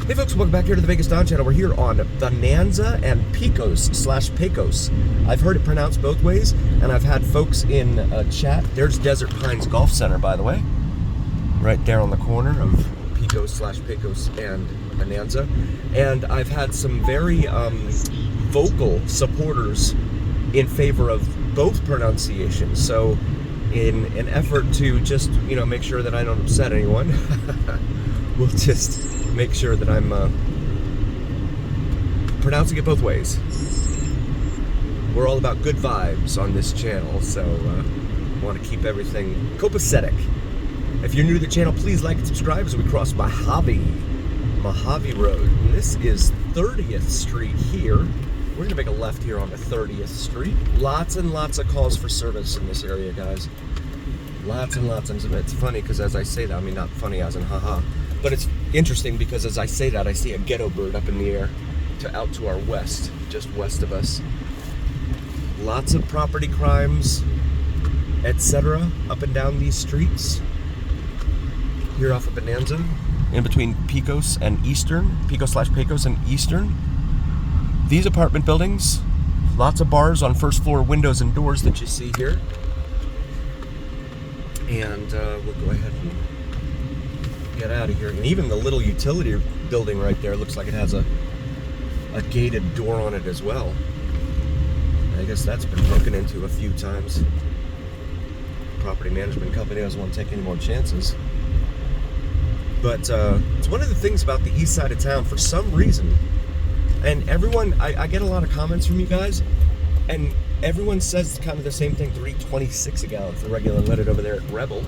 Hey folks, welcome back here to the VegasDon channel. We're here on Bonanza and Pecos. I've heard it pronounced both ways, and I've had folks in chat. There's Desert Pines Golf Center, by the way, right there on the corner of Pecos and Bonanza. And I've had some very vocal supporters in favor of both pronunciations. So in an effort to just, make sure that I don't upset anyone, we'll just make sure that I'm pronouncing it both ways. We're all about good vibes on this channel, so want to keep everything copacetic. If you're new to the channel, please like and subscribe as we cross Mojave Road. And this is 30th Street here. We're going to make a left here on the 30th Street. Lots and lots of calls for service in this area, guys. Lots and lots. And it's funny because as I say that, I mean not funny as in haha, but it's interesting because as I say that, I see a ghetto bird up in the air out to our west, just west of us. Lots of property crimes, etc. up and down these streets. Here off of Bonanza, in between Pecos and Eastern, Pecos and Eastern. These apartment buildings, lots of bars on first floor windows and doors that you see here. And we'll go ahead and get out of here. And even the little utility building right there looks like it has a gated door on it as well. I guess that's been broken into a few times. Property management company doesn't want to take any more chances. But it's one of the things about the east side of town for some reason. And everyone, I get a lot of comments from you guys, and everyone says kind of the same thing, $3.26 a gallon for regular unleaded over there at Rebel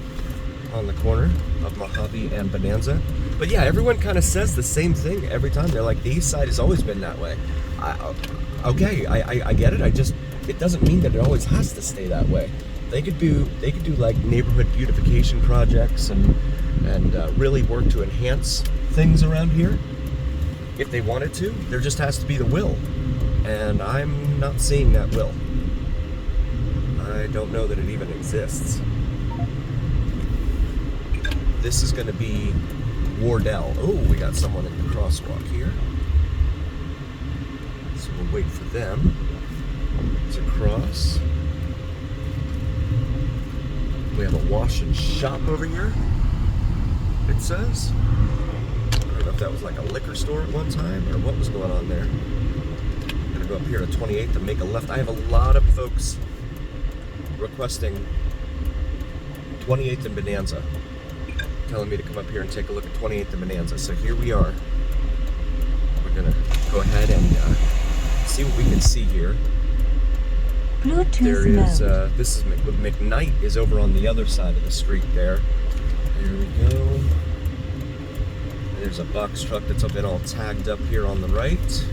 on the corner of Mojave and Bonanza. But yeah, everyone kind of says the same thing every time. They're like, the east side has always been that way. I get it. It doesn't mean that it always has to stay that way. They could do like neighborhood beautification projects and really work to enhance things around here if they wanted to. There just has to be the will, and I'm not seeing that will. I don't know that it even exists. This is going to be Wardell. Oh, we got someone in the crosswalk here. So we'll wait for them to cross. We have a wash and shop over here, it says. I don't know if that was like a liquor store at one time or what was going on there. I'm gonna go up here to 28th and make a left. I have a lot of folks requesting 28th and Bonanza, telling me to come up here and take a look at 28th and Bonanza. So here we are. We're gonna go ahead and see what we can see here. Bluetooth there is, mode. this is McKnight is over on the other side of the street there. There we go. There's a box truck that's been all tagged up here on the right.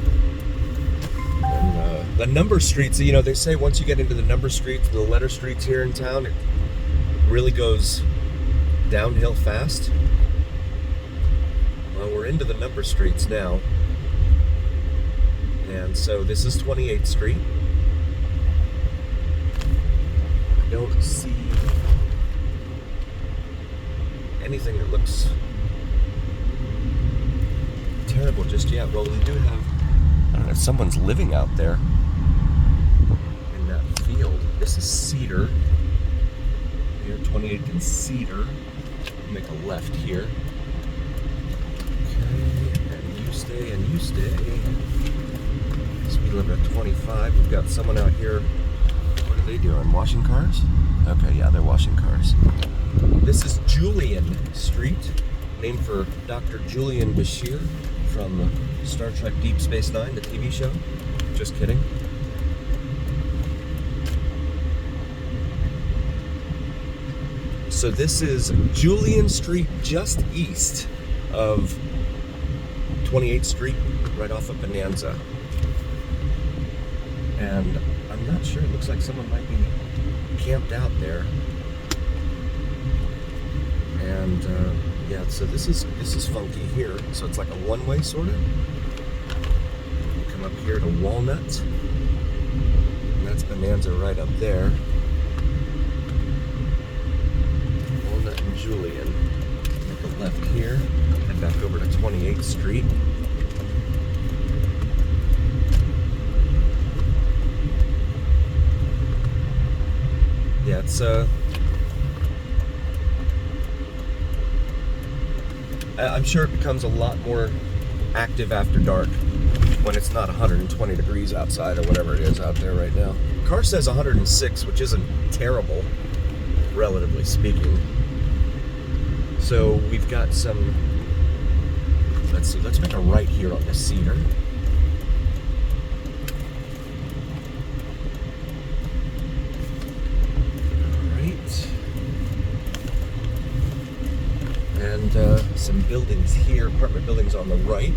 And the number streets, they say once you get into the number streets, the letter streets here in town, it really goes downhill fast. Well, we're into the number streets now. And so this is 28th Street. I don't see anything that looks terrible just yet. Well, we do have, I don't know if someone's living out there in that field. This is Cedar. Here, 28th and Cedar. Make a left here. Okay, and you stay. Speed limit of 25. We've got someone out here. What are they doing? Washing cars? Okay, yeah, they're washing cars. This is Julian Street, named for Dr. Julian Bashir from Star Trek Deep Space Nine, the TV show. Just kidding. So this is Julian Street, just east of 28th Street, right off of Bonanza. And I'm not sure, it looks like someone might be camped out there. And yeah, so this is funky here. So it's like a one-way sort of. You come up here to Walnut, and that's Bonanza right up there. Walnut and Julian. Make a left here, head back over to 28th Street. I'm sure it becomes a lot more active after dark when it's not 120 degrees outside or whatever it is out there right now. Car says 106, which isn't terrible, relatively speaking. So we've got some, let's see, let's make a right here on the Cedar. And some buildings here, apartment buildings on the right.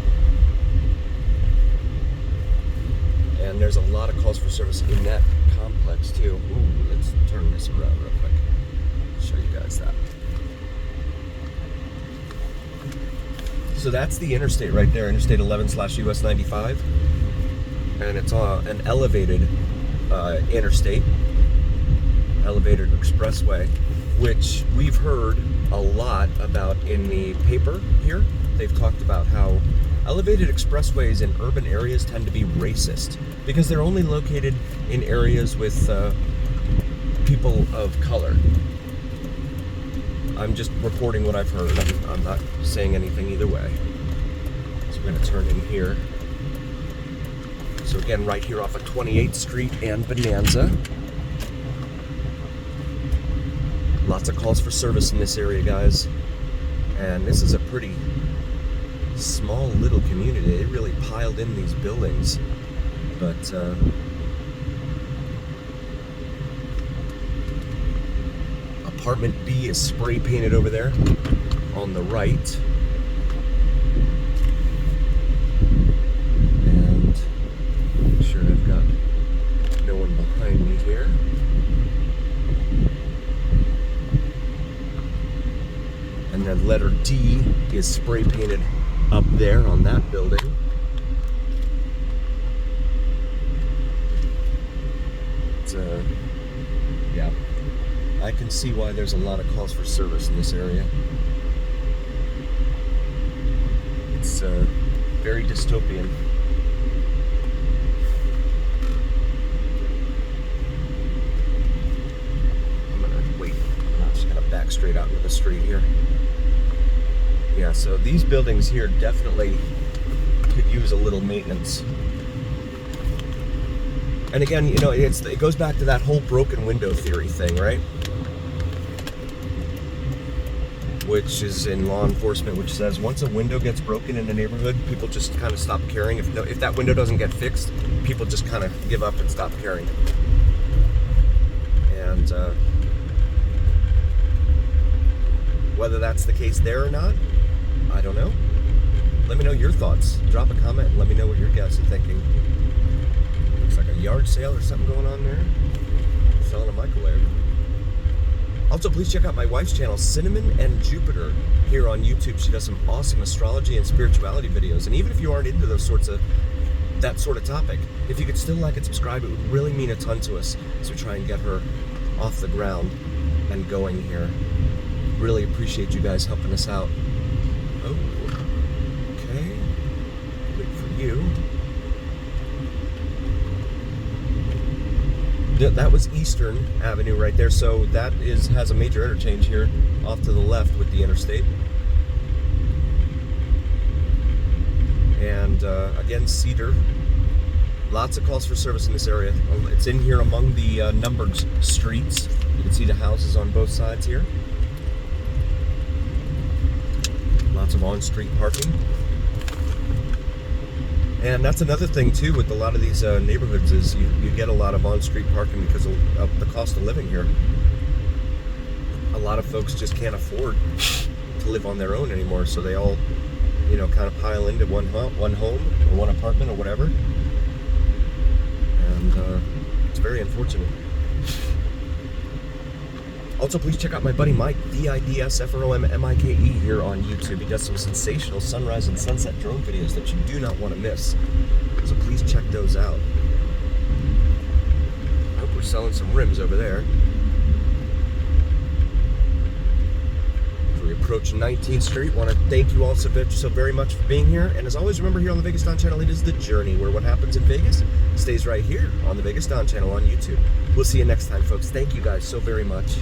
And there's a lot of calls for service in that complex too. Ooh, let's turn this around real quick. Show you guys that. So that's the interstate right there, Interstate 11/US 95. And it's an elevated interstate, elevated expressway, which we've heard a lot about in the paper here. They've talked about how elevated expressways in urban areas tend to be racist because they're only located in areas with people of color. I'm just reporting what I've heard. I'm not saying anything either way. So we're going to turn in here. So again, right here off of 28th Street and Bonanza. Lots of calls for service in this area, guys. And this is a pretty small little community. They really piled in these buildings. But apartment B is spray painted over there on the right. And make sure I've got no one behind me here. And then letter D is spray painted up there on that building. It's yeah, I can see why there's a lot of calls for service in this area. It's very dystopian. I'm gonna wait. I'm just gonna back straight out into the street here. Yeah, so these buildings here definitely could use a little maintenance. And again, you know, it goes back to that whole broken window theory thing, right? Which is in law enforcement, which says once a window gets broken in a neighborhood, people just kind of stop caring. If that window doesn't get fixed, people just kind of give up and stop caring. And whether that's the case there or not, I don't know. Let me know your thoughts. Drop a comment and let me know what your guys are thinking. Looks like a yard sale or something going on there. Selling a microwave. Also, please check out my wife's channel, Cinnamon and Jupiter, here on YouTube. She does some awesome astrology and spirituality videos. And even if you aren't into that sort of topic, if you could still like and subscribe, it would really mean a ton to us as we try and get her off the ground and going here. Really appreciate you guys helping us out. Oh, okay. Wait for you. That was Eastern Avenue right there, so that has a major interchange here off to the left with the interstate. And again, Cedar. Lots of calls for service in this area. It's in here among the numbered streets. You can see the houses on both sides here. Lots of on-street parking. And that's another thing too with a lot of these neighborhoods is you get a lot of on-street parking because of the cost of living here. A lot of folks just can't afford to live on their own anymore, so they all, you know, kind of pile into one home or one apartment or whatever. And it's very unfortunate. Also, please check out my buddy Mike, VidsFromMike here on YouTube. He does some sensational sunrise and sunset drone videos that you do not want to miss. So please check those out. I hope we're selling some rims over there. We approaching 19th Street. Want to thank you all so very much for being here. And as always, remember here on the VegasDon channel, it is the journey where what happens in Vegas stays right here on the VegasDon channel on YouTube. We'll see you next time, folks. Thank you guys so very much.